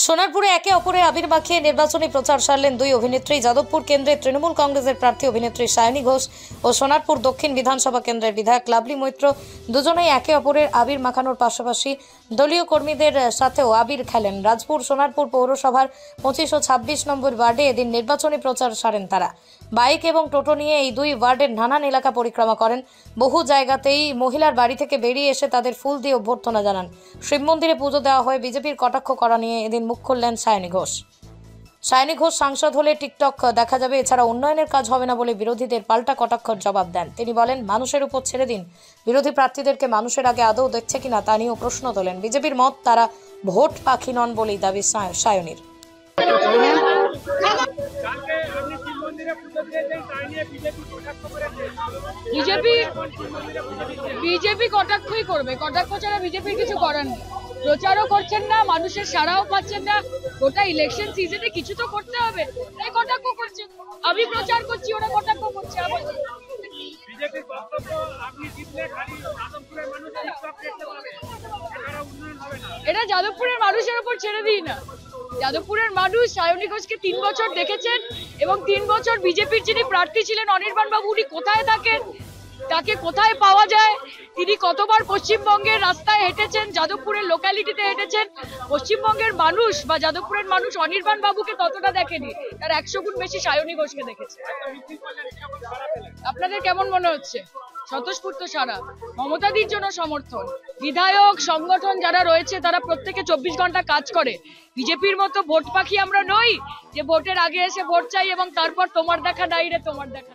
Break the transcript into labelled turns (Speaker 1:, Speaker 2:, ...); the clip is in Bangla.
Speaker 1: সোনারপুরে একে অপরের আবির মাখিয়ে নির্বাচনী প্রচার সারলেন দুই অভিনেত্রী। যাদবপুর কেন্দ্রের তৃণমূল কংগ্রেসের প্রার্থী অভিনেত্রী সায়নী ঘোষ ও সোনারপুর দক্ষিণ বিধানসভা কেন্দ্রের বিধায়ক লাভলি মৈত্র দুজনেই একে অপরের আবির মাখানোর পাশাপাশি দলীয় কর্মীদের সাথেও আবির খেলেন। রাজপুর সোনারপুর পৌরসভার 25 ও 26 নম্বর ওয়ার্ডে এদিন নির্বাচনী প্রচার সারেন তারা। বাইক এবং টোটো নিয়ে এই দুই ওয়ার্ডের নানান এলাকা পরিক্রমা করেন। বহু জায়গাতেই মহিলার বাড়ি থেকে বেরিয়ে এসে তাদের ফুল দিয়ে অভ্যর্থনা জানান। শিব মন্দিরে পুজো দেওয়া হয়। বিজেপির কটাক্ষ করা নিয়ে এদিন মুখ খুললেন সায়নী ঘোষ। সায়নী ঘোষ সাংসদ হলে টিকটক দেখা যাবে, এছাড়া উন্নয়নের কাজ হবে না বলে বিরোধীদের পাল্টা কটাক্ষর জবাব দেন তিনি। বলেন, মানুষের উপর ছেড়ে দিন, বিরোধী প্রার্থীদেরকে মানুষের আগে আদৌ দেখছে কিনা তা নিয়েও প্রশ্ন তোলেন। বিজেপির মত, তারা ভোট পাখি নন বলেই দাবি সায়নীর।
Speaker 2: বিজেপি কটাক্ষই করবে, কটাক্ষ ছাড়া বিজেপির কিছু করার নেই। প্রচারও করছেন না, মানুষের সাড়াও পাচ্ছেন না। গোটা ইলেকশন সিজনে কিছু তো করতে হবে, তাই কটাক্ষ করছে। আমি প্রচার করছি, ওরা কটাক্ষ করছে। এটা যাদবপুরের মানুষের উপর ছেড়ে দিই না। যাদবপুরের মানুষ সায়নী ঘোষকে 3 বছর দেখেছেন এবং 3 বছর বিজেপির যিনি প্রার্থী ছিলেন অনির্বাণ বাবু, উনি কোথায় থাকেন, তাকে কোথায় পাওয়া যায়, তিনি কতবার পশ্চিমবঙ্গের রাস্তায় হেঁটেছেন, যাদবপুরের লোকালিটিতে হেঁটেছেন। পশ্চিমবঙ্গের মানুষ বা যাদবপুরের মানুষ অনির্বাণ বাবুকে ততটা দেখেনি, তার 100 গুণ বেশি সায়নী ঘোষকে দেখেছে। আপনাদের কেমন মনে হচ্ছে? স্বতঃস্ফূর্ত সারা, মমতাদির জন্য সমর্থন। বিধায়ক সংগঠন যারা রয়েছে তারা প্রত্যেকে 24 ঘন্টা কাজ করে। বিজেপির মতো ভোট পাখি আমরা নই যে ভোটের আগে এসে ভোট চাই এবং তারপর তোমার দেখা নাই রে তোমার দেখা।